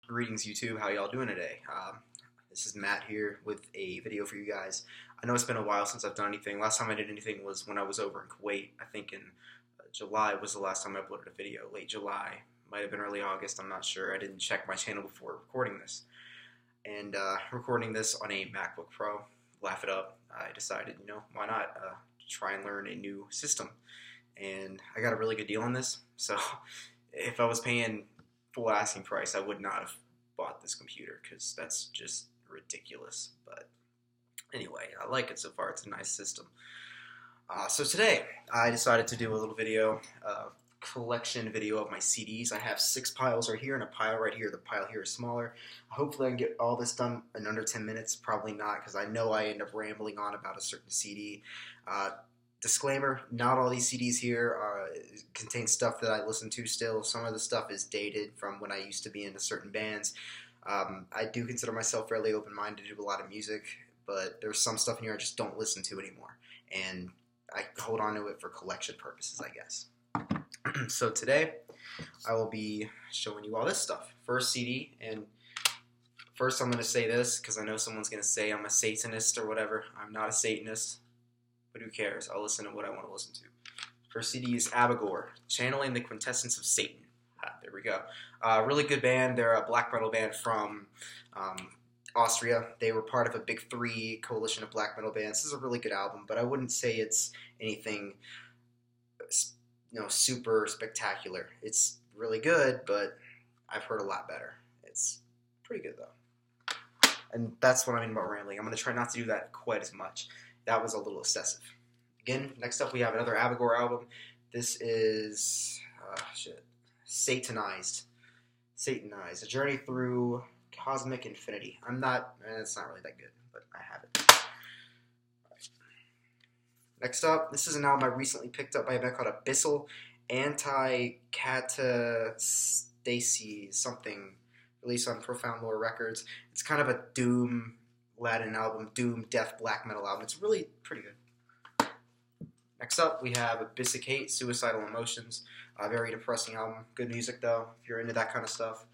Greetings YouTube, how y'all doing today? This is Matt here with a video for you guys. I know it's been a while since I've done anything. Last time I did anything was when I was over in Kuwait. I think in July was the last time I uploaded a video. Late July, might have been early August, I'm not sure. I didn't check my channel before recording this. And recording this on a MacBook Pro, laugh it up, I decided, why not try and learn a new system. And I got a really good deal on this, so if I was paying full asking price, I would not have bought this computer because that's just ridiculous. But anyway, I like it so far. It's a nice system. So today, I decided to do a little video, collection video of my CDs. I have 6 piles right here and a pile right here. The pile here is smaller. Hopefully I can get all this done in under 10 minutes. Probably not, because I know I end up rambling on about a certain CD. Disclaimer, not all these CDs here contain stuff that I listen to still. Some of the stuff is dated from when I used to be into certain bands. I do consider myself fairly open-minded to a lot of music, but there's some stuff in here I just don't listen to anymore. And I hold on to it for collection purposes, I guess. So today, I will be showing you all this stuff. First CD, and first I'm going to say this, because I know someone's going to say I'm a Satanist or whatever. I'm not a Satanist. But who cares? I'll listen to what I want to listen to. First CD is Abigor, Channeling the Quintessence of Satan. There we go. Really good band. They're a black metal band from Austria. They were part of a big 3 coalition of black metal bands. This is a really good album, but I wouldn't say it's anything super spectacular. It's really good, but I've heard a lot better. It's pretty good, though. And that's what I mean about rambling. I'm going to try not to do that quite as much. That was a little excessive. Again, next up we have another Abigor album. This is, Satanized. Satanized. A Journey Through Cosmic Infinity. It's not really that good, but I have it. Right. Next up, this is an album I recently picked up by a band called Abyssal Anti-Catastasis, something, released on Profound Lore Records. It's kind of a doom Latin album, doom, death, black metal album. It's really pretty good. Next up, we have Abyssicate, Suicidal Emotions. A very depressing album. Good music, though, if you're into that kind of stuff.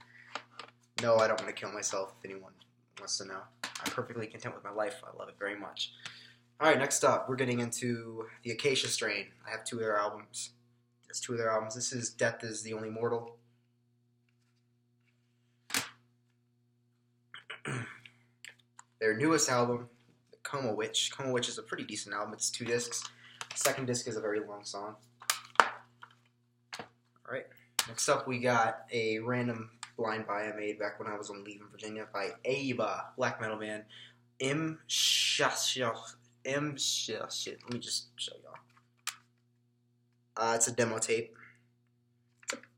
No, I don't want to kill myself, if anyone wants to know. I'm perfectly content with my life. I love it very much. Alright, next up, we're getting into the Acacia Strain. I have 2 of their albums. There's 2 of their albums. This is Death is the Only Mortal. Their newest album, Coma Witch. Coma Witch is a pretty decent album. It's 2 discs. The second disc is a very long song. Alright. Next up, we got a random blind buy I made back when I was on leave in Virginia by Ava, black metal band. Let me just show y'all. It's a demo tape.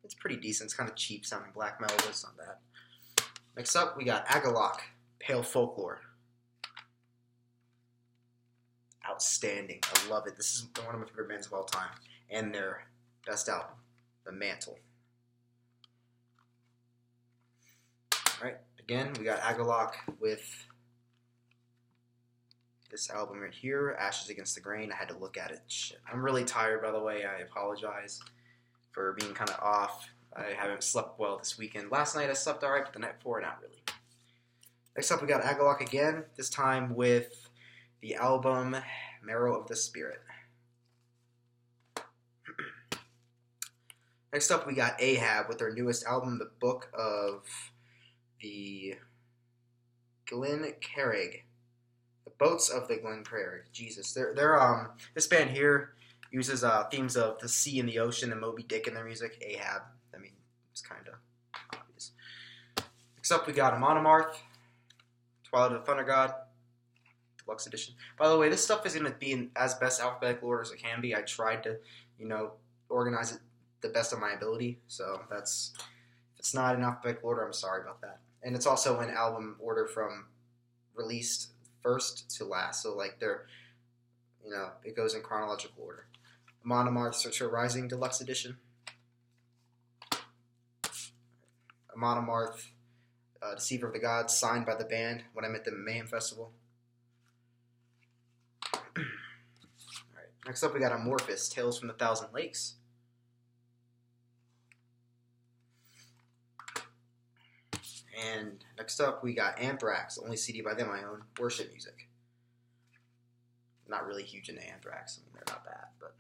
It's pretty decent. It's kind of cheap sounding black metal, but it's not bad. Next up, we got Agalloch, Pale Folklore. Outstanding. I love it. This is one of my favorite bands of all time. And their best album, The Mantle. Alright, again, we got Agalloch with this album right here, Ashes Against the Grain. I had to look at it. Shit. I'm really tired, by the way. I apologize for being kind of off. I haven't slept well this weekend. Last night I slept alright, but the night before, not really. Next up, we got Agalloch again, this time with the album Marrow of the Spirit. Next up, we got Ahab with their newest album, The Book of the Glencarrig. The Boats of the Glencarrig. Jesus. This band here uses themes of the sea and the ocean and Moby Dick in their music. Ahab. I mean, it's kind of obvious. Next up, we got Amon Amarth, Twilight of the Thunder God, Deluxe Edition. By the way, this stuff is going to be in as best alphabetical order as it can be. I tried to, organize it the best of my ability. So if it's not in alphabetical order, I'm sorry about that. And it's also in album order from released first to last. So like it goes in chronological order. Amon Amarth, Searcher Rising Deluxe Edition. Amon Amarth, Deceiver of the Gods, signed by the band when I met them at Mayhem Festival. Alright, next up we got Amorphous, Tales from the Thousand Lakes. And next up, we got Anthrax, the only CD by them I own, Worship Music. Not really huge into Anthrax. I mean, they're not bad, but...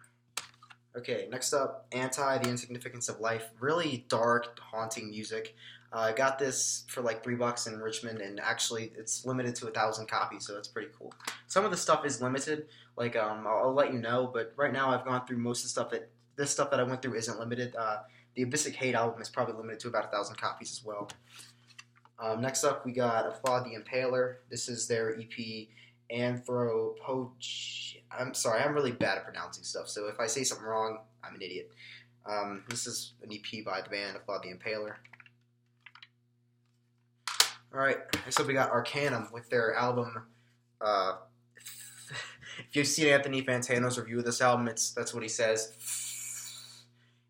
Okay, next up, Anti, The Insignificance of Life. Really dark, haunting music. I got this for like $3 in Richmond, and actually it's limited to 1,000 copies, so that's pretty cool. Some of the stuff is limited, like I'll let you know, but right now I've gone through most of the stuff that this stuff that I went through isn't limited. The Abyssic Hate album is probably limited to about 1,000 copies as well. Next up, we got Applaud the Impaler. This is their EP, Anthropoge. I'm sorry, I'm really bad at pronouncing stuff, so if I say something wrong, I'm an idiot. This is an EP by the band Applaud the Impaler. Alright, next up we got Arcanum with their album, if you've seen Anthony Fantano's review of this album, that's what he says.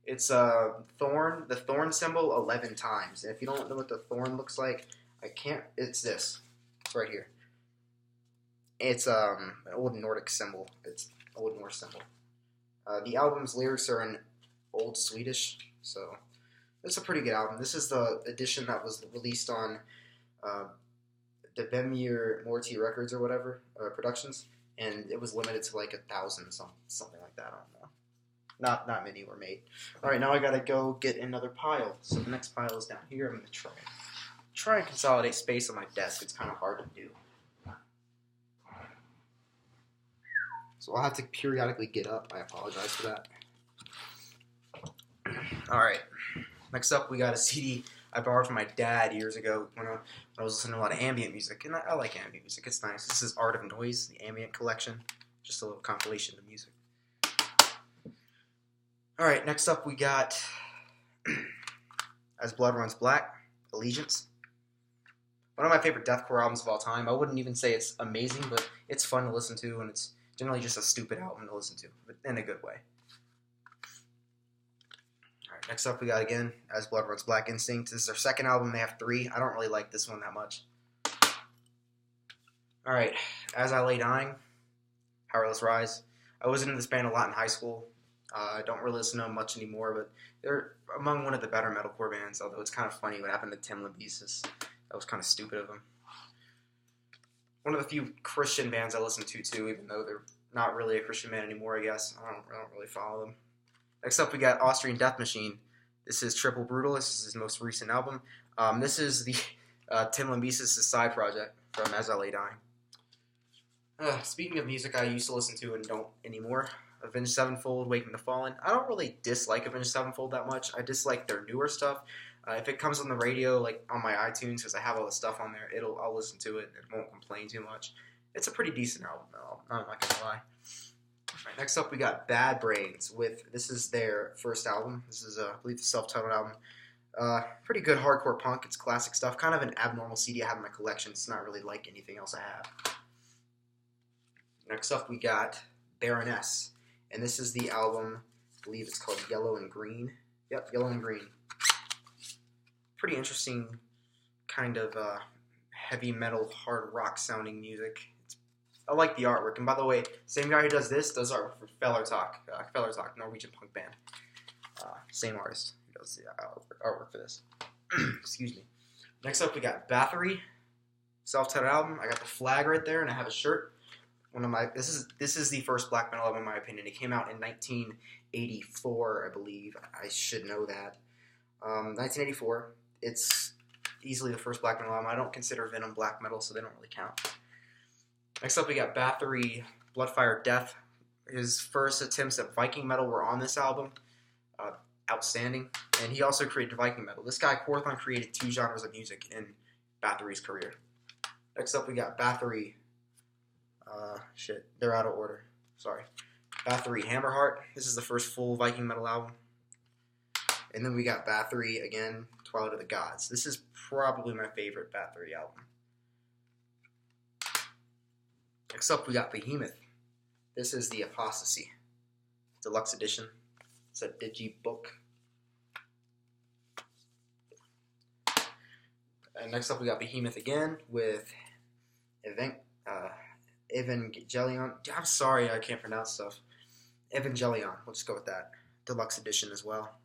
It's the thorn symbol 11 times. And if you don't know what the thorn looks like, it's this. It's right here. It's an old Nordic symbol. It's an old Norse symbol. The album's lyrics are in Old Swedish, so it's a pretty good album. This is the edition that was released on the Bemir Morty Records or whatever, Productions, and it was limited to like 1,000, something like that. I don't know. Not many were made. All right, now I gotta go get another pile. So the next pile is down here. I'm gonna try and consolidate space on my desk. It's kind of hard to do. So I'll have to periodically get up. I apologize for that. All right. Next up, we got a CD I borrowed from my dad years ago when I was listening to a lot of ambient music, and I like ambient music. It's nice. This is Art of Noise, the ambient collection. Just a little compilation of music. All right. Next up, we got As Blood Runs Black, Allegiance. One of my favorite deathcore albums of all time. I wouldn't even say it's amazing, but it's fun to listen to, and it's generally just a stupid album to listen to, but in a good way. Alright, next up we got, again, As Blood Runs Black, Instinct. This is their second album. They have 3. I don't really like this one that much. Alright, As I Lay Dying, Powerless Rise. I was into this band a lot in high school. I don't really listen to them much anymore, but they're among one of the better metalcore bands, although it's kind of funny what happened to Tim Lambesis. That was kind of stupid of him. One of the few Christian bands I listen to, too, even though they're not really a Christian band anymore, I guess. I don't really follow them. Next up, we got Austrian Death Machine. This is Triple Brutal. This is his most recent album. This is the Tim Lambesis' side project from As I Lay Dying. Speaking of music I used to listen to and don't anymore, Avenged Sevenfold, Waking the Fallen. I don't really dislike Avenged Sevenfold that much. I dislike their newer stuff. If it comes on the radio, like on my iTunes, because I have all the stuff on there, I'll listen to it and won't complain too much. It's a pretty decent album, though. I'm not gonna lie. Right, next up, we got Bad Brains. This is their first album. This is, I believe, the self-titled album. Pretty good hardcore punk. It's classic stuff. Kind of an abnormal CD I have in my collection. It's not really like anything else I have. Next up, we got Baroness, and this is the album. I believe it's called Yellow and Green. Yep, Yellow and Green. Pretty interesting kind of heavy metal, hard rock sounding music. I like the artwork. And by the way, same guy who does this does artwork for Fellertalk, Norwegian punk band. Same artist who does the artwork for this. Excuse me. Next up, we got Bathory, self-titled album. I got the flag right there, and I have a shirt. This is the first black metal album in my opinion. It came out in 1984, I believe. I should know that. 1984. It's easily the first black metal album. I don't consider Venom black metal, so they don't really count. Next up, we got Bathory, Bloodfire Death. His first attempts at Viking metal were on this album. Outstanding. And he also created Viking metal. This guy, Quorthon, created 2 genres of music in Bathory's career. Next up, we got Bathory. They're out of order. Sorry. Bathory Hammerheart. This is the first full Viking metal album. And then we got Bathory again, Twilight of the Gods. This is probably my favorite Bathory album. Next up, we got Behemoth. This is the Apostasy Deluxe Edition. It's a digibook. And next up, we got Behemoth again with Evangelion. I'm sorry, I can't pronounce stuff. Evangelion. We'll just go with that. Deluxe Edition as well.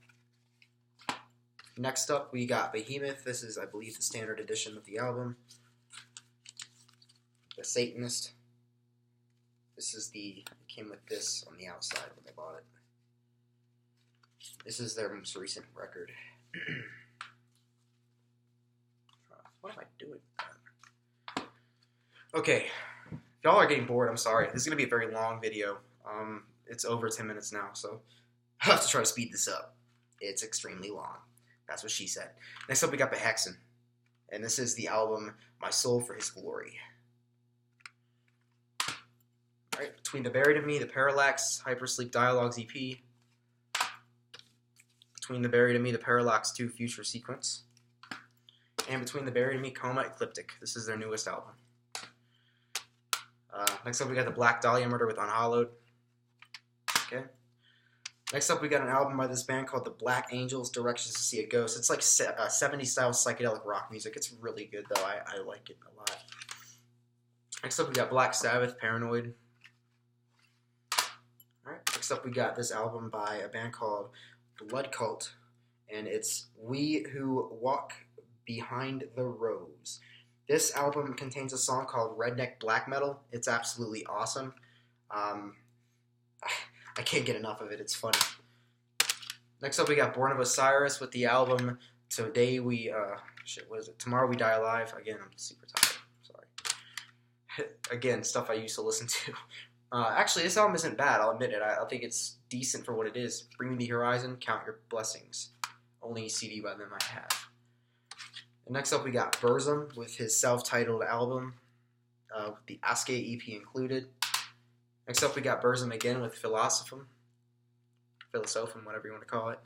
Next up, we got Behemoth. This is, I believe, the standard edition of the album. The Satanist. This is it came with this on the outside when they bought it. This is their most recent record. What am I doing? Okay, if y'all are getting bored, I'm sorry. This is going to be a very long video. It's over 10 minutes now, so I'll have to try to speed this up. It's extremely long. That's what she said. Next up, we got Behexen. And this is the album, My Soul for His Glory. Alright, Between the Buried and Me, the Parallax Hypersleep Dialogues EP. Between the Buried and Me, the Parallax 2 Future Sequence. And Between the Buried and Me, Coma Ecliptic. This is their newest album. Next up, we got the Black Dahlia Murder with Unhallowed. Okay. Next up, we got an album by this band called the Black Angels, Directions to See a Ghost. It's like 70s style psychedelic rock music. It's really good, though. I like it a lot. Next up, we got Black Sabbath, Paranoid. Alright, next up, we got this album by a band called Blood Cult, and it's We Who Walk Behind the Rose. This album contains a song called Redneck Black Metal. It's absolutely awesome. I can't get enough of it. It's funny. Next up, we got Born of Osiris with the album Today We, what is it? Tomorrow We Die Alive. Again, I'm super tired. Sorry. Again, stuff I used to listen to. Actually, this album isn't bad. I'll admit it. I think it's decent for what it is. Bring Me the Horizon, Count Your Blessings. Only CD by them I have. And next up, we got Burzum with his self-titled album, with the Aske EP included. Next up, we got Burzum again with Philosophum, whatever you want to call it.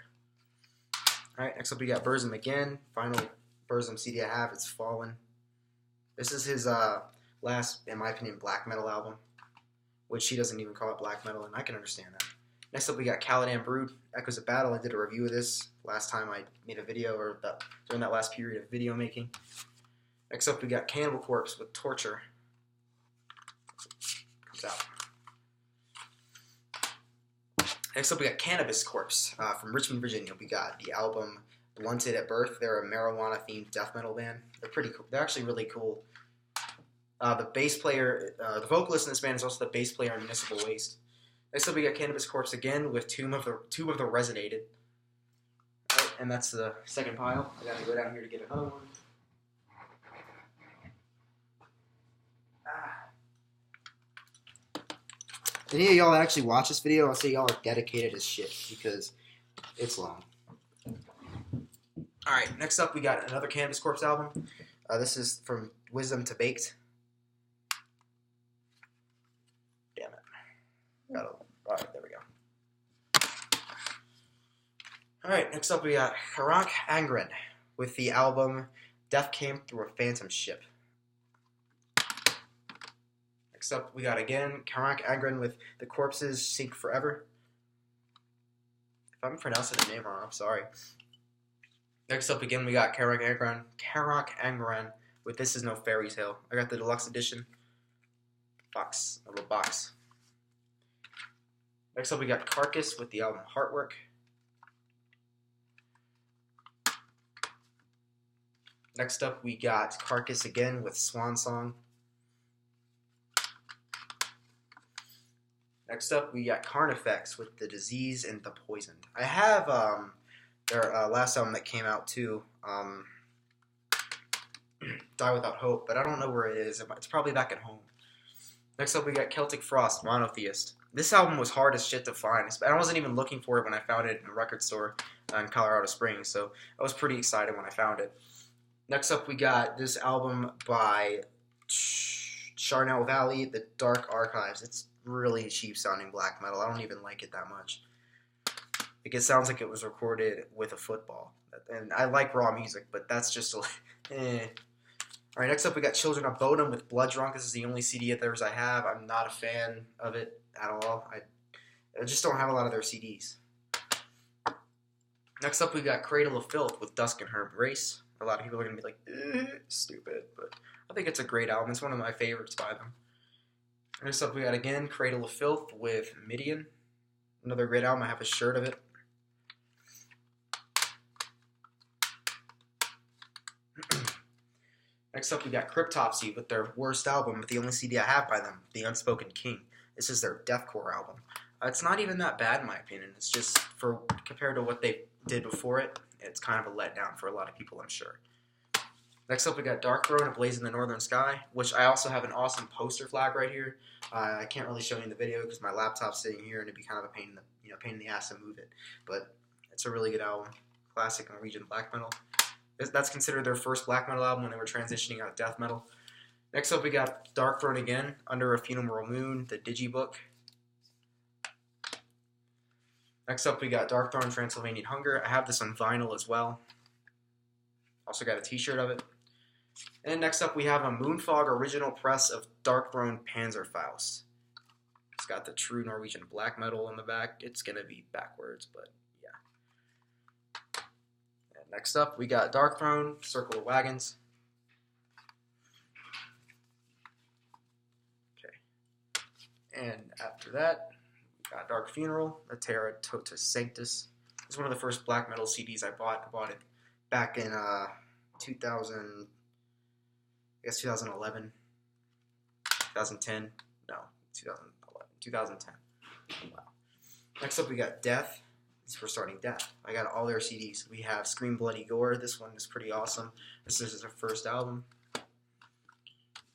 Alright, next up we got Burzum again. Final Burzum CD I have, it's Fallen. This is his last, in my opinion, black metal album, which he doesn't even call it black metal, and I can understand that. Next up we got Caladan Brood, Echoes of Battle. I did a review of this last time I made a video, or during that last period of video making. Next up we got Cannibal Corpse with Torture. Comes out. Next up, we got Cannabis Corpse from Richmond, Virginia. We got the album Blunted at Birth. They're a marijuana-themed death metal band. They're pretty cool. They're actually really cool. The bass player, the vocalist in this band is also the bass player in Municipal Waste. Next up, we got Cannabis Corpse again with Tomb of the Resonated. Oh, and that's the second pile. I gotta go down here to get another one. Any of y'all that actually watch this video, I'll say y'all are dedicated as shit because it's long. Alright, next up we got another Cannabis Corpse album. This is From Wisdom to Baked. Damn it. Alright, there we go. Alright, next up we got Karank Angren with the album Death Came Through a Phantom Ship. Next up, we got again Karank Angren with The Corpses Seek Forever. If I'm pronouncing the name wrong, I'm sorry. Next up again, we got Karank Angren with This Is No Fairy Tale. I got the deluxe edition box, a little box. Next up, we got Carcass with the album Heartwork. Next up, we got Carcass again with Swan Song. Next up, we got Carnifex with The Disease and The Poisoned. I have their last album that came out too, Die Without Hope, but I don't know where it is. It's probably back at home. Next up, we got Celtic Frost, Monotheist. This album was hard as shit to find. I wasn't even looking for it when I found it in a record store in Colorado Springs, so I was pretty excited when I found it. Next up, we got this album by Charnel Valley, The Dark Archives. It's really cheap sounding black metal. I don't even like it that much. Like, it sounds like it was recorded with a football. And I like raw music, but that's just eh. Alright, next up we got Children of Bodom with Blood Drunk. This is the only CD of theirs I have. I'm not a fan of it at all. I just don't have a lot of their CDs. Next up we got Cradle of Filth with Dusk and Her Embrace. A lot of people are going to be like, stupid, but I think it's a great album. It's one of my favorites by them. Next up we got again Cradle of Filth with Midian. Another great album. I have a shirt of it. Next up, we got Cryptopsy with their worst album, but the only CD I have by them, The Unspoken King. This is their deathcore album. It's not even that bad in my opinion. It's just, compared to what they did before it, it's kind of a letdown for a lot of people, I'm sure. Next up, we got Darkthrone, A Blaze in the Northern Sky, which I also have an awesome poster flag right here. I can't really show you in the video because my laptop's sitting here and it'd be kind of a pain in the ass to move it. But it's a really good album, classic Norwegian black metal. That's considered their first black metal album when they were transitioning out of death metal. Next up, we got Darkthrone again, Under a Funeral Moon, the Digibook. Next up, we got Darkthrone, Transylvanian Hunger. I have this on vinyl as well. Also got a t-shirt of it. And next up, we have a Moonfog original press of Darkthrone Panzerfaust. It's got the true Norwegian black metal in the back. It's going to be backwards, but yeah. And next up, we got Darkthrone, Circle of Wagons. Okay. And after that, we got Dark Funeral, A Terra Totus Sanctus. It's one of the first black metal CDs I bought. I bought it back in 2011, 2010. No, 2010. Wow. Next up, we got Death. We're starting Death. I got all their CDs. We have Scream Bloody Gore. This one is pretty awesome. This is their first album.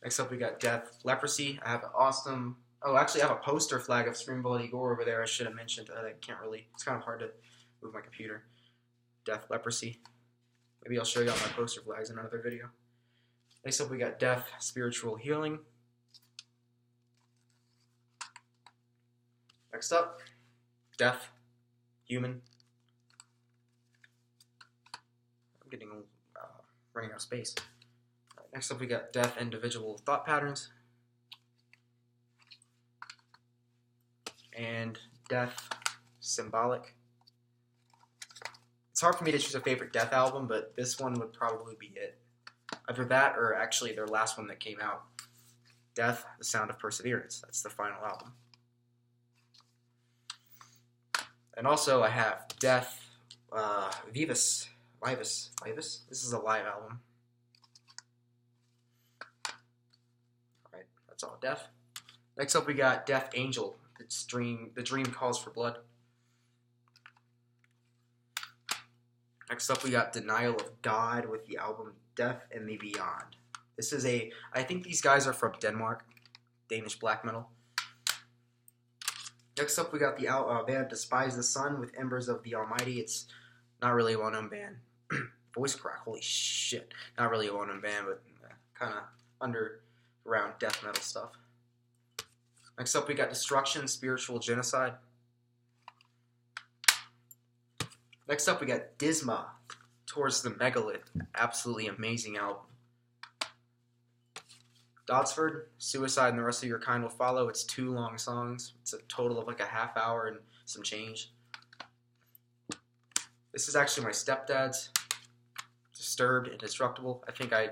Next up, we got Death Leprosy. I have an awesome. Oh, actually, I have a poster flag of Scream Bloody Gore over there. I should have mentioned that. I can't really. It's kind of hard to move my computer. Death Leprosy. Maybe I'll show you all my poster flags in another video. Next up, we got Death Spiritual Healing. Next up, Death Human. I'm getting running out of space. Right, next up, we got Death Individual Thought Patterns. And Death Symbolic. It's hard for me to choose a favorite Death album, but this one would probably be it. Either that or actually their last one that came out. Death, The Sound of Perseverance. That's the final album. And also I have Death Vivus. This is a live album. Alright, that's all Death. Next up we got Death Angel. The Dream Calls for Blood. Next up we got Denial of God with the album Death and the Beyond. This is I think these guys are from Denmark. Danish black metal. Next up we got the band Despise the Sun with Embers of the Almighty. It's not really a well-known band. Voice crack, holy shit. Not really a well-known band, but kind of underground death metal stuff. Next up we got Destruction, Spiritual Genocide. Next up we got Disma, Towards the Megalith. Absolutely amazing album. Dodsford, Suicide and the Rest of Your Kind Will Follow. It's 2 long songs. It's a total of like a half hour and some change. This is actually my stepdad's. Disturbed and Destructible. I think I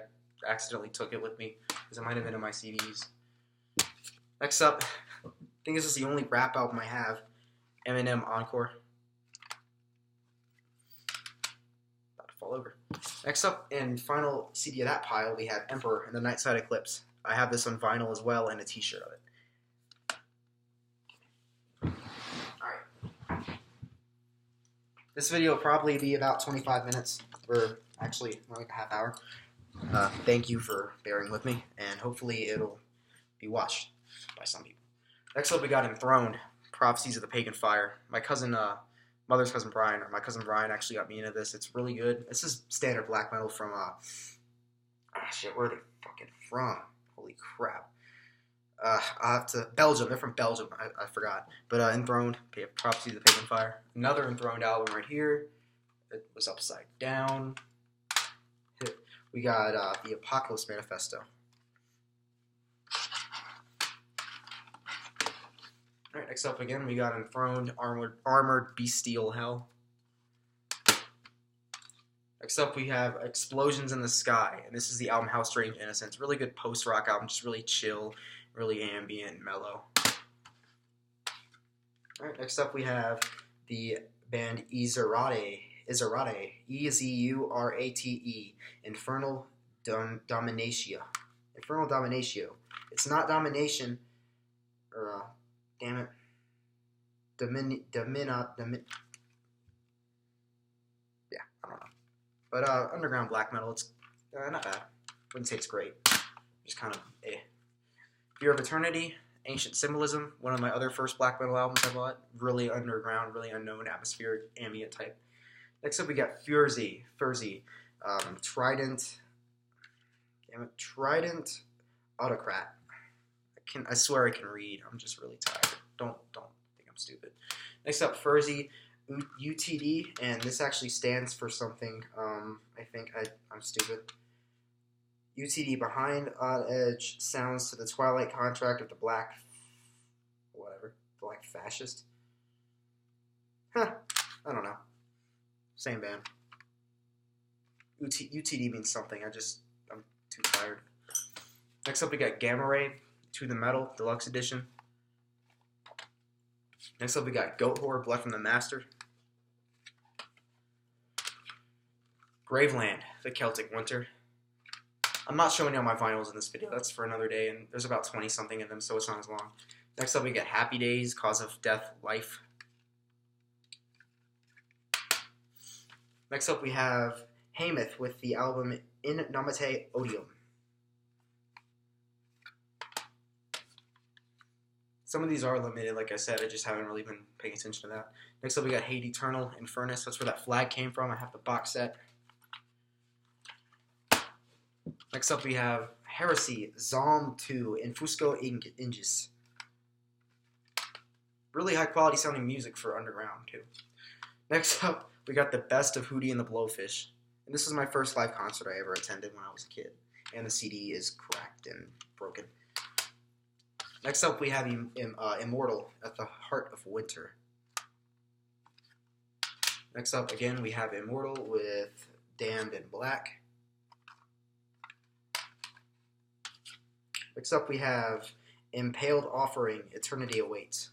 accidentally took it with me because it might have been in my CDs. Next up, I think this is the only rap album I have. Eminem Encore. About to fall over. Next up, and final CD of that pile, we have Emperor and the Nightside Eclipse. I have this on vinyl as well and a t-shirt of it. Alright. This video will probably be about 25 minutes, or actually more like a half hour. Thank you for bearing with me, and hopefully it'll be watched by some people. Next up we got Enthroned, Prophecies of the Pagan Fire. My cousin, mother's cousin Brian, or my cousin Brian actually got me into this. It's really good. This is standard black metal from, where are they fucking from? Holy crap. I'll have to, Belgium, they're from Belgium, I forgot. But Enthroned, Prophecies of the Pagan Fire. Another Enthroned album right here. It was upside down. We got the Apocalypse Manifesto. Alright, next up again, we got Enthroned, Armored Bestial Hell. Next up, we have Explosions in the Sky, and this is the album How Strange Innocence. Really good post-rock album, just really chill, really ambient, mellow. Alright, next up we have the band Ezurate, E-Z-U-R-A-T-E, Infernal Dominatia. Infernal Dominatio. It's not Domination, or, damn it. Yeah, I don't know. But underground black metal, it's not bad. Wouldn't say it's great. Just kind of eh. Fear of Eternity, Ancient Symbolism, one of my other first black metal albums I bought. Really underground, really unknown, atmospheric, ambient type. Next up we got Furzy, Trident, Trident Autocrat. I swear I can read. I'm just really tired. Don't think I'm stupid. Next up, Furzy, UTD, and this actually stands for something. I think I'm stupid. UTD, Behind Odd Edge Sounds to the Twilight Contract of the Black Fascist. Huh, I don't know. Same band. UTD means something. I'm too tired. Next up we got Gamma Ray, To the Metal, Deluxe Edition. Next up we got Goatwhore, Blood from the Master. Graveland, The Celtic Winter. I'm not showing you all my vinyls in this video. That's for another day, and there's about 20-something in them, so it's not as long. Next up we got Happy Days, Cause of Death, Life. Next up we have Hamath with the album In Nomate Odium. Some of these are limited, like I said, I just haven't really been paying attention to that. Next up we got Hate Eternal, Infernus. That's where that flag came from. I have the box set. Next up we have Heresy, Zalm 2, Infusco Ingis. Really high quality sounding music for underground too. Next up we got the best of Hootie and the Blowfish. And this was my first live concert I ever attended when I was a kid. And the CD is cracked and broken. Next up we have Immortal, At the Heart of Winter. Next up again we have Immortal with Damned in Black. Next up we have Impaled Offering, Eternity Awaits.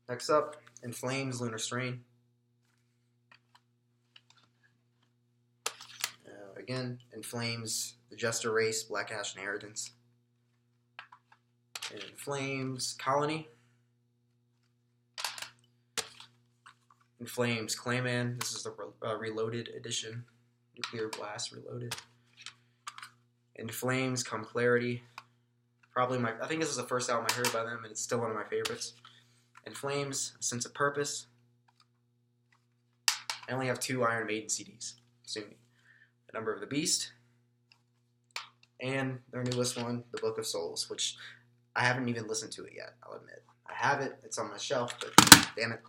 Next up, In Flames, Lunar Strain. Again, In Flames, The Jester Race, Black Ash Inheritance. In Flames, Colony. In Flames, Clayman. This is the Reloaded edition. Nuclear Blast Reloaded. In Flames, Come Clarity. I think this is the first album I heard by them, and it's still one of my favorites. In Flames, Sense of Purpose. I only have 2 Iron Maiden CDs. Soon. The Number of the Beast. And their newest one, The Book of Souls, which I haven't even listened to it yet, I'll admit. I have it, it's on my shelf, but damn it,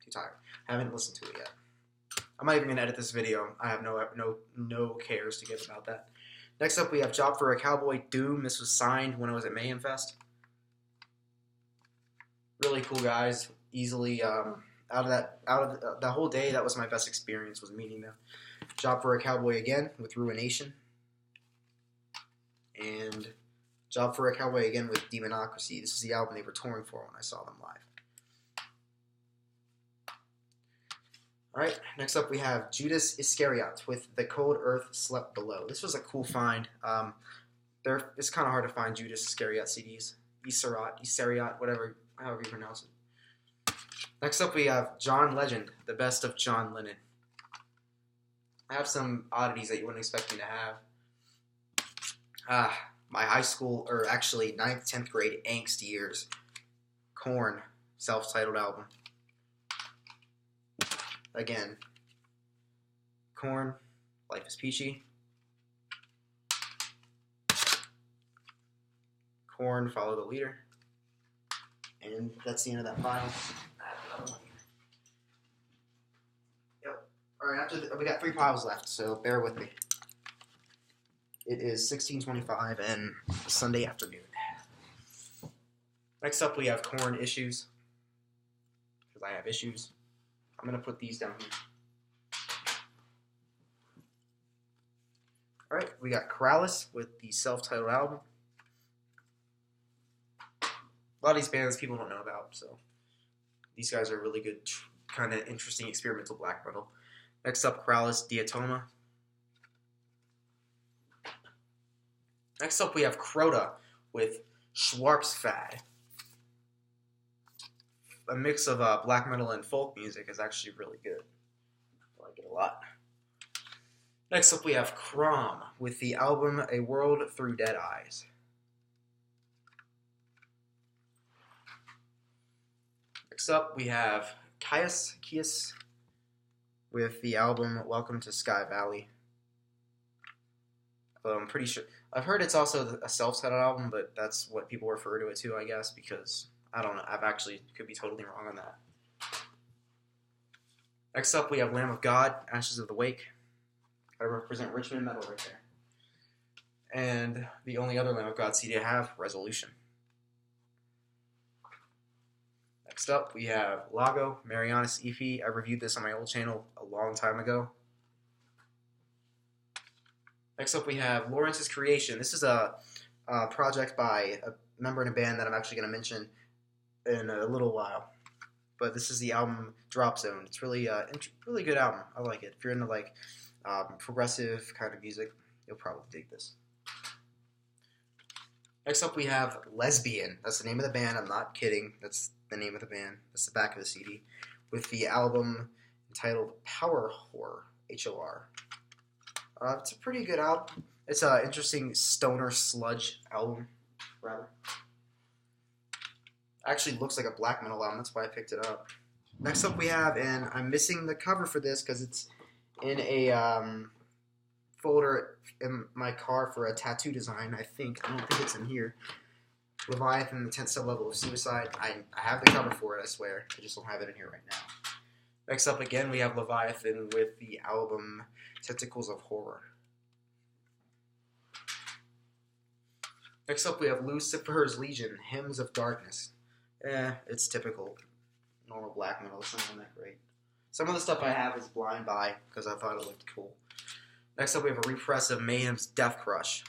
too tired. I haven't listened to it yet. I'm not even going to edit this video. I have no cares to give about that. Next up, we have Job for a Cowboy, Doom. This was signed when I was at Mayhem Fest. Really cool guys. Easily, out of the whole day, that was my best experience, was meeting them. Job for a Cowboy again with Ruination. And Job for a Cowboy again with Demonocracy. This is the album they were touring for when I saw them live. Alright, next up we have Judas Iscariot with The Cold Earth Slept Below. This was a cool find. It's kind of hard to find Judas Iscariot CDs. Iscariot, however you pronounce it. Next up we have John Legend, The Best of John Lennon. I have some oddities that you wouldn't expect me to have. My high school, or actually 9th, 10th grade angst years. Korn, self-titled album. Again, Korn, Life is Peachy. Korn, Follow the Leader. And that's the end of that file. Yep. Alright, we got 3 piles left, so bear with me. It is 16:25 and Sunday afternoon. Next up, we have Korn Issues. Because I have issues. I'm going to put these down here. Alright, we got Keralis with the self-titled album. A lot of these bands people don't know about, so these guys are really good, kind of interesting experimental black metal. Next up, Keralis Diatoma. Next up, we have Crota with Schwartzfad. A mix of black metal and folk music is actually really good. I like it a lot. Next up, we have Crom with the album A World Through Dead Eyes. Next up, we have Kyuss with the album Welcome to Sky Valley. I'm pretty sure. I've heard it's also a self-titled album, but that's what people refer to it to, I guess, because I don't know. I've actually could be totally wrong on that. Next up, we have Lamb of God, Ashes of the Wake. I represent Richmond metal right there. And the only other Lamb of God CD I have, Resolution. Next up, we have Lago, Marianas EP. I reviewed this on my old channel a long time ago. Next up, we have Lawrence's Creation. This is a project by a member in a band that I'm actually going to mention in a little while. But this is the album Drop Zone. It's really really good album. I like it. If you're into like progressive kind of music, you'll probably dig this. Next up, we have Lesbian. That's the name of the band. I'm not kidding. That's the name of the band. That's the back of the CD. With the album entitled Power Horror, H-O-R. It's a pretty good album. It's an interesting stoner sludge album, rather. Actually looks like a black metal album. That's why I picked it up. Next up we have, and I'm missing the cover for this because it's in a folder in my car for a tattoo design, I think. I don't think it's in here. Leviathan, the 10th Sub-Level of Suicide. I have the cover for it, I swear. I just don't have it in here right now. Next up again, we have Leviathan with the album Tentacles of Horror. Next up, we have Lucifer's Legion, Hymns of Darkness. It's typical normal black metal. It's not that great. Some of the stuff I have is Blind By because I thought it looked cool. Next up, we have a repress of Mayhem's Death Crush.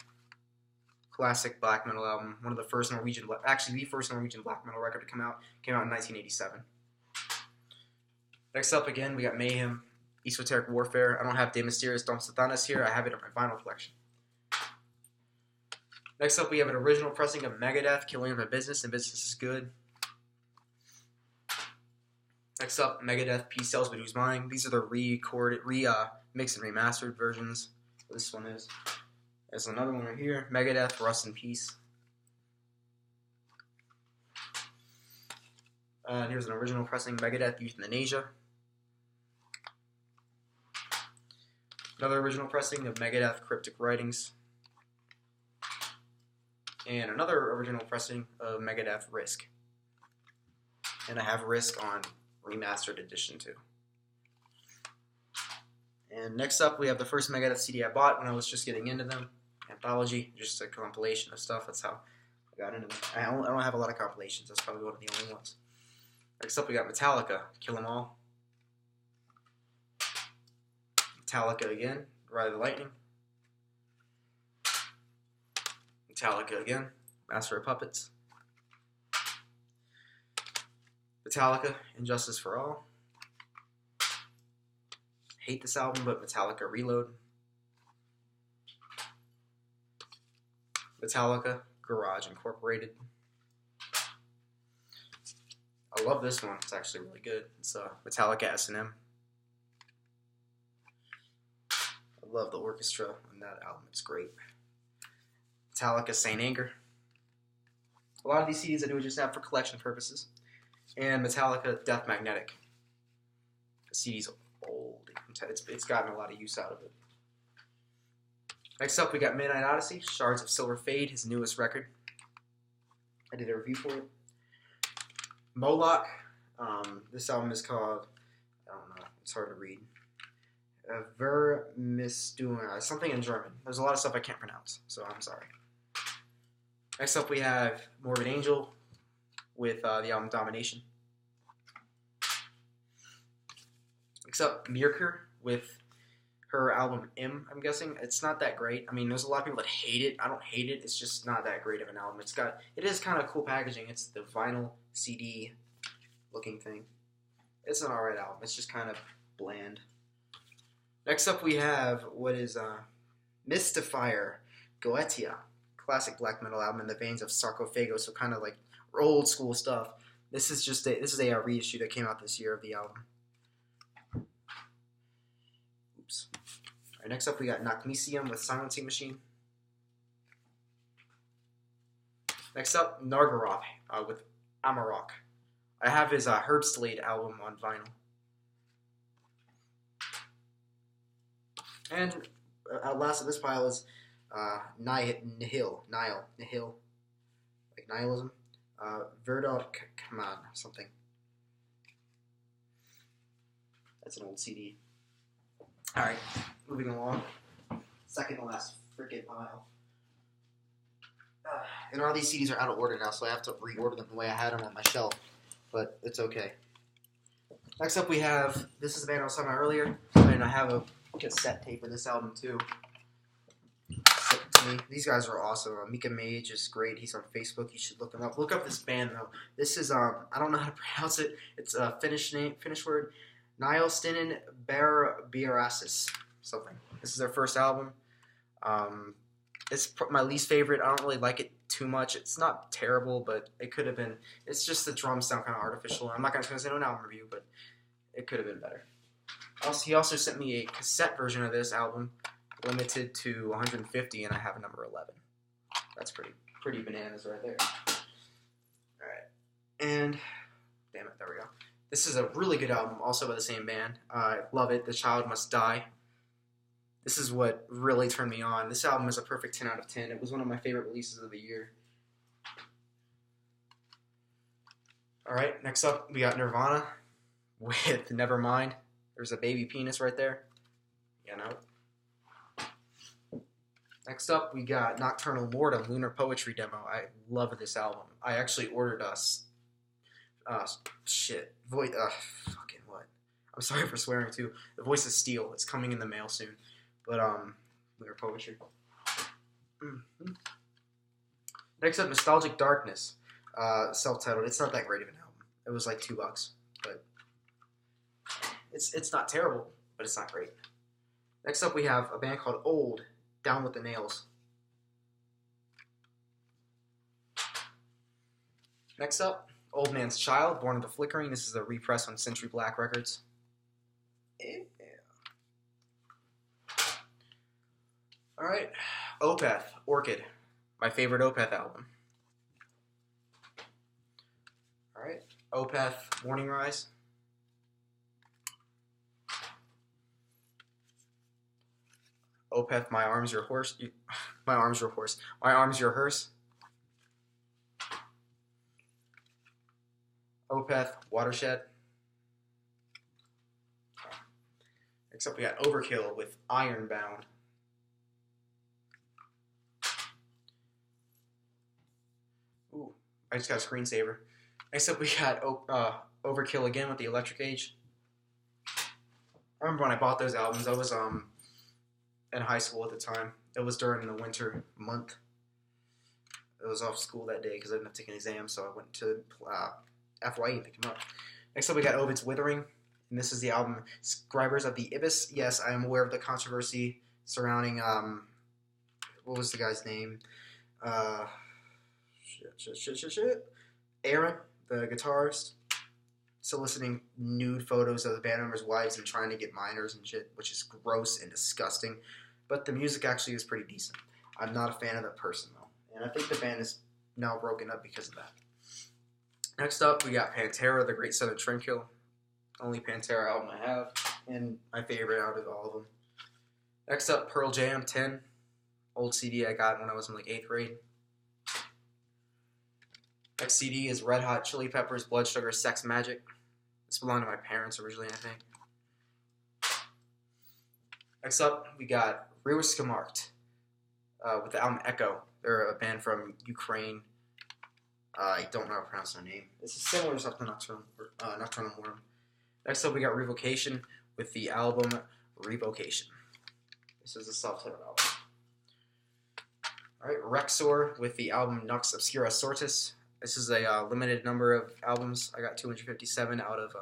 Classic black metal album. One of the first Norwegian, actually the first Norwegian black metal record to come out. Came out in 1987. Next up again, we got Mayhem, Esoteric Warfare. I don't have De Mysteriis Dom Satanas here. I have it in my vinyl collection. Next up, we have an original pressing of Megadeth, Killing of a Business, and Business is Good. Next up, Megadeth, Peace Sells But Who's Mine. These are the mixed and remastered versions. This one is. There's another one right here, Megadeth, Rust in Peace. And here's an original pressing, Megadeth, Euthanasia. Another original pressing of Megadeth, Cryptic Writings. And another original pressing of Megadeth, Risk. And I have Risk on remastered edition too. And next up, we have the first Megadeth CD I bought when I was just getting into them. Anthology, just a compilation of stuff. That's how I got into them. I don't have a lot of compilations. That's probably one of the only ones. Next up, we got Metallica, Kill 'Em All. Metallica again, Ride the Lightning. Metallica again, Master of Puppets. Metallica, Injustice for All. Hate this album, but Metallica Reload. Metallica, Garage Incorporated. I love this one. It's actually really good. It's Metallica S&M. I love the orchestra on that album. It's great. Metallica Saint Anger. A lot of these CDs I do just have for collection purposes. And Metallica Death Magnetic. The CD's old. It's gotten a lot of use out of it. Next up, we got Midnight Odyssey, Shards of Silver Fade, his newest record. I did a review for it. Moloch. This album is called, I don't know, it's hard to read. Vermisstuna, something in German. There's a lot of stuff I can't pronounce, so I'm sorry. Next up, we have Morbid Angel with the album Domination. Next up, Mirker with her album M, I'm guessing. It's not that great. I mean, there's a lot of people that hate it. I don't hate it. It's just not that great of an album. It is kind of cool packaging. It's the vinyl CD looking thing. It's an alright album. It's just kind of bland. Next up, we have what is Mystifier Goetia, classic black metal album in the veins of Sarcophago, so kind of like old school stuff. This is a reissue that came out this year of the album. Oops. All right, next up, we got Nachmisium with Silencing Machine. Next up, Nargaroth with Amarok. I have his Herbstblade album on vinyl. And last of this pile is Nihil, like nihilism. Verdok Kaman, something. That's an old CD. Alright, moving along. Second to last freaking pile. And all these CDs are out of order now, so I have to reorder them the way I had them on my shelf. But it's okay. Next up we have, this is the band I was talking about earlier, and I have a cassette tape of this album too. These guys are awesome. Mika Mage is great. He's on Facebook. You should look him up. Look up this band though. This is I don't know how to pronounce it. It's a Finnish word. Nihilstinen Biarasis something. This is their first album. It's my least favorite. I don't really like it too much. It's not terrible, but it could have been. It's just the drums sound kind of artificial. I'm not going to say no an album review, but it could have been better. He also sent me a cassette version of this album, limited to 150, and I have a number 11. That's pretty bananas right there. All right, and damn it, there we go. This is a really good album, also by the same band. I love it. The Child Must Die. This is what really turned me on. This album is a perfect 10 out of 10. It was one of my favorite releases of the year. Alright, next up we got Nirvana with Nevermind. There's a baby penis right there. You know. Next up we got Nocturnal Mortem, Lunar Poetry Demo. I love this album. I actually ordered fucking what? I'm sorry for swearing too. The Voice of Steel. It's coming in the mail soon. But, Lunar Poetry. Mm-hmm. Next up, Nostalgic Darkness. Self-titled. It's not that great of an album. It was like $2, but it's not terrible, but it's not great. Next up, we have a band called Old, Down with the Nails. Next up, Old Man's Child, Born of the Flickering. This is a repress on Century Black Records. Alright, Opeth, Orchid, my favorite Opeth album. Alright, Opeth, Morning Rise. Opeth, My Arms Your Horse. My Arms Your Horse. My Arms Your Hearse. Opeth, Watershed. Next up we got Overkill with Ironbound. Ooh, I just got a screensaver. Next up we got Overkill again with the Electric Age. I remember when I bought those albums, I was in high school at the time. It was during the winter month. I was off school that day because I didn't have to take an exam, so I went to FYE and picked them up. Next up we got Ovid's Withering, and this is the album Scribers of the Ibis. Yes, I am aware of the controversy surrounding, what was the guy's name? Aaron, the guitarist, soliciting nude photos of the band members' wives and trying to get minors and shit, which is gross and disgusting. But the music actually is pretty decent. I'm not a fan of that person, though. And I think the band is now broken up because of that. Next up, we got Pantera, The Great Southern Trendkill. Only Pantera album I have, and my favorite out of all of them. Next up, Pearl Jam, 10. Old CD I got when I was in like 8th grade. Next CD is Red Hot Chili Peppers, Blood Sugar Sex Magik. This belonged to my parents originally, I think. Next up, we got Ruiskamarkt with the album Echo. They're a band from Ukraine. I don't know how to pronounce their name. This is similar stuff to Nocturnal Mortem. Next up, we got Revocation with the album Revocation. This is a self-titled album. Alright, Rexor with the album Nux Obscura Sortis. This is a limited number of albums. I got 257 out of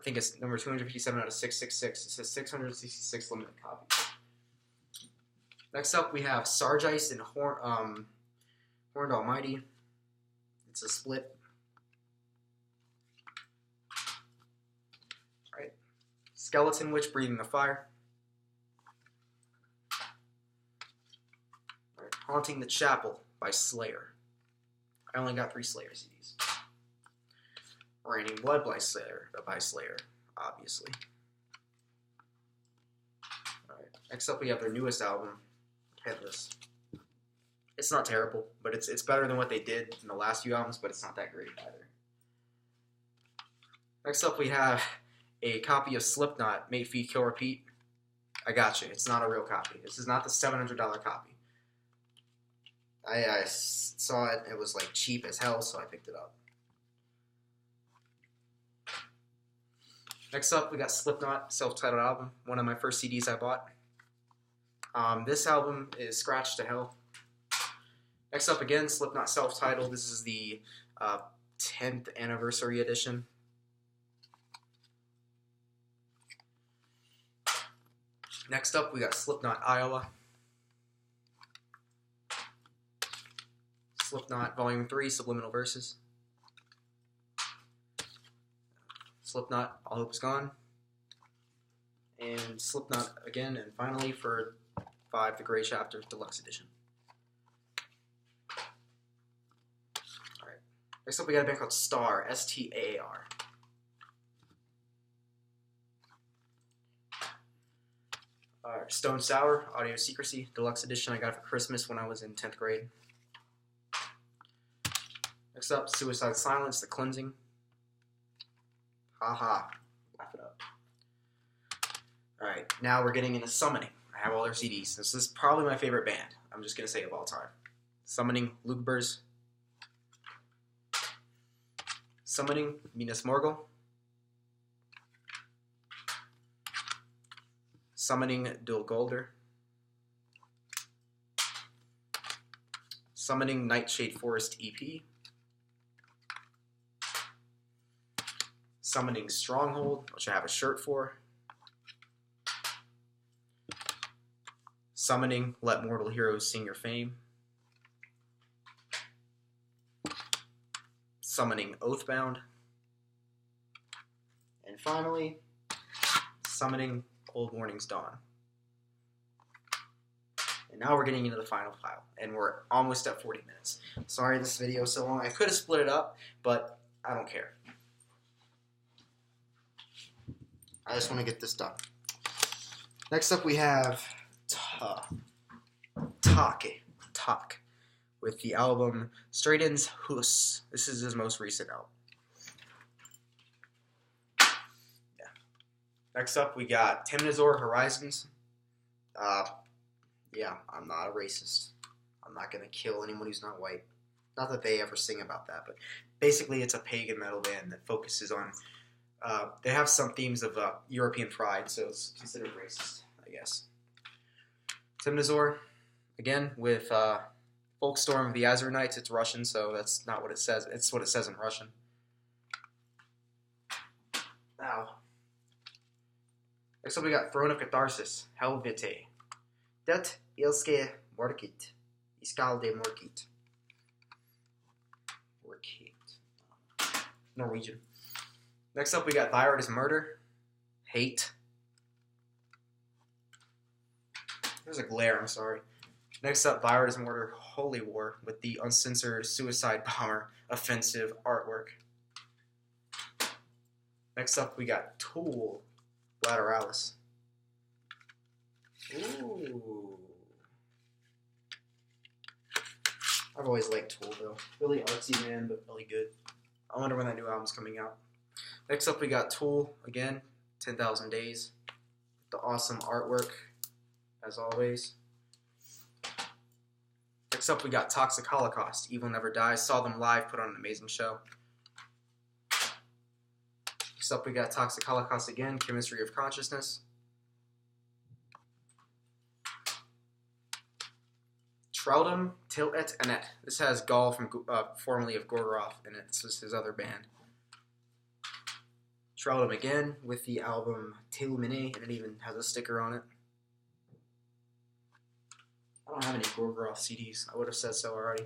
I think it's number 257 out of 666. It says 666 limited copies. Next up, we have Sargeist and Horned Almighty. It's a split. All right. Skeleton Witch Breathing the Fire. All right. Haunting the Chapel by Slayer. I only got 3 Slayer CDs. Raining Blood by Slayer, obviously. All right. Next up, we have their newest album, Headless. It's not terrible, but it's better than what they did in the last few albums, but it's not that great either. Next up, we have a copy of Slipknot, Make Feet Kill Repeat. I got you. It's not a real copy. This is not the $700 copy. I saw it. It was like cheap as hell, so I picked it up. Next up, we got Slipknot, self-titled album. One of my first CDs I bought. This album is scratched to hell. Next up again, Slipknot self-titled. This is the 10th anniversary edition. Next up, we got Slipknot Iowa. Slipknot Volume 3, Subliminal Verses. Slipknot, All Hope Is Gone. And Slipknot again, and finally for 5, The Gray Chapter, Deluxe Edition. Alright. Next up we got a band called Star, S-T-A-R. Stone Sour, Audio Secrecy, Deluxe Edition. I got it for Christmas when I was in 10th grade. Next up, Suicide Silence, The Cleansing. Haha. Laugh it up. Alright, now we're getting into Summoning. I have all their CDs. This is probably my favorite band. I'm just going to say of all time. Summoning, Lugabers. Summoning, Minas Morgul. Summoning, Dulguldur. Summoning, Nightshade Forest EP. Summoning, Stronghold, which I have a shirt for. Summoning, Let Mortal Heroes Sing Your Fame. Summoning, Oathbound. And finally, Summoning, Old Morning's Dawn. And now we're getting into the final file, and we're almost at 40 minutes. Sorry this video is so long. I could have split it up, but I don't care. I just want to get this done. Next up we have Tak with the album Straydens Hus. This is his most recent album. Yeah. Next up we got Temnazor Horizons. Yeah, I'm not a racist. I'm not going to kill anyone who's not white. Not that they ever sing about that, but basically it's a pagan metal band that focuses on they have some themes of European pride, so it's considered racist, I guess. Temnazor, again, with Folkstorm of the Azurnites. It's Russian, so that's not what it says. It's what it says in Russian. Ow. Next up we got Throne of Catharsis, Helvete. Det ilske morkit. Iskalde morkit. Norwegian. Next up, we got Thyroid is Murder, Hate. There's a glare, I'm sorry. Next up, Thyroid is Murder, Holy War, with the uncensored Suicide Bomber offensive artwork. Next up, we got Tool, Lateralis. Ooh. I've always liked Tool, though. Really artsy, man, but really good. I wonder when that new album's coming out. Next up, we got Tool, again, 10,000 Days. The awesome artwork, as always. Next up, we got Toxic Holocaust, Evil Never Dies. Saw them live, put on an amazing show. Next up, we got Toxic Holocaust again, Chemistry of Consciousness. Troudum Til Et Anet. This has Gaul from formerly of Gorgoroth in it. This is his other band. Shroud him again with the album Til Mine, and it even has a sticker on it. I don't have any Gorgoroth CDs. I would have said so already.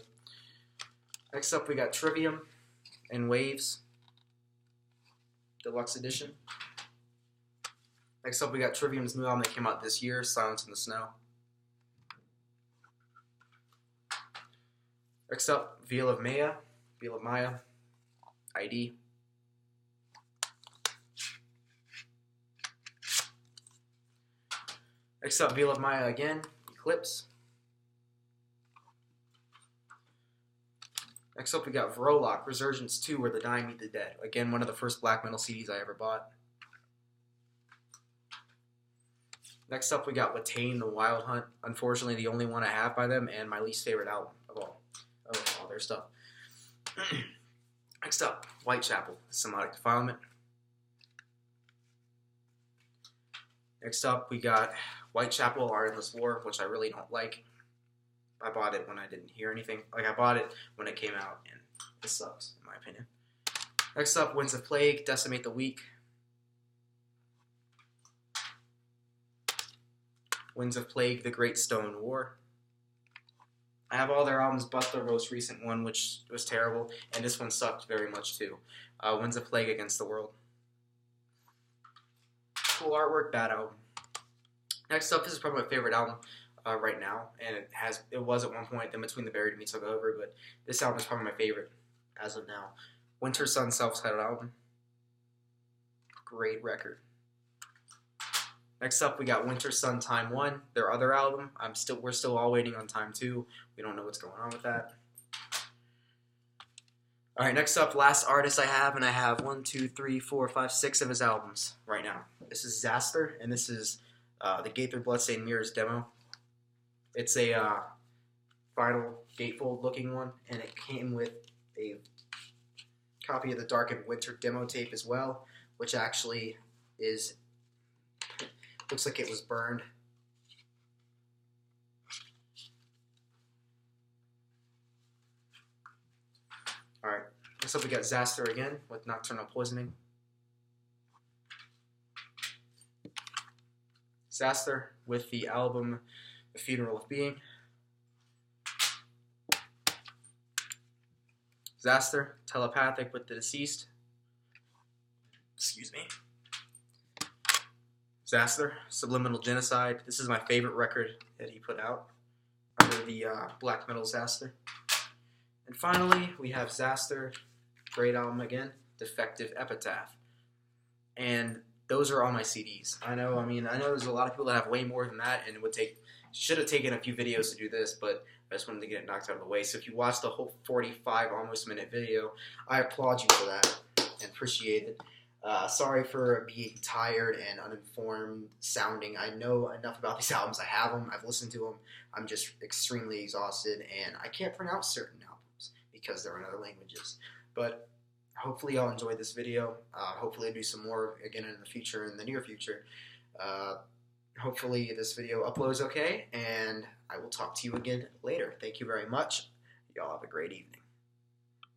Next up, we got Trivium and Waves Deluxe Edition. Next up, we got Trivium's new album that came out this year, Silence in the Snow. Next up, Veil of Maya ID. Next up, Veil of Maya again, Eclipse. Next up, we got Vrolok, Resurgence 2, Where the Dying Meet the Dead. Again, one of the first black metal CDs I ever bought. Next up, we got Watain, The Wild Hunt. Unfortunately, the only one I have by them, and my least favorite album of all their stuff. Next up, Whitechapel, Somatic Defilement. Next up, we got Whitechapel, Our Endless War, which I really don't like. I bought it when I didn't hear anything. I bought it when it came out, and it sucks, in my opinion. Next up, Winds of Plague, Decimate the Weak. Winds of Plague, The Great Stone War. I have all their albums but the most recent one, which was terrible, and this one sucked very much too. Winds of Plague, Against the World. Cool artwork, bad album. Next up, this is probably my favorite album right now, and it was at one point. Then Between the Buried and Me took over, but this album is probably my favorite as of now. Winter Sun, self-titled album. Great record. Next up, we got Winter Sun Time 1, their other album. We're still all waiting on Time 2. We don't know what's going on with that. Alright, next up, last artist I have, and I have 1, 2, 3, 4, 5, 6 of his albums right now. This is Xasthur, and this is the Gaither Bloodstained Mirrors demo. It's a final gatefold looking one, and it came with a copy of the Darkened Winter demo tape as well, which actually looks like it was burned. Alright, next up we got Xasthur again with Nocturnal Poisoning. Xasthur with the album The Funeral of Being. Xasthur, Telepathic with The Deceased. Excuse me. Xasthur, Subliminal Genocide. This is my favorite record that he put out under the black metal Xasthur. And finally, we have Xasthur, great album again, Defective Epitaph. And those are all my CDs. I know there's a lot of people that have way more than that, and it should have taken a few videos to do this, but I just wanted to get it knocked out of the way. So if you watched the whole 45 almost minute video, I applaud you for that and appreciate it. Sorry for being tired and uninformed sounding. I know enough about these albums. I have them. I've listened to them. I'm just extremely exhausted, and I can't pronounce certain albums because they're in other languages. But hopefully y'all enjoyed this video. Hopefully I'll do some more again in the future, in the near future. Hopefully this video uploads okay, and I will talk to you again later. Thank you very much. Y'all have a great evening.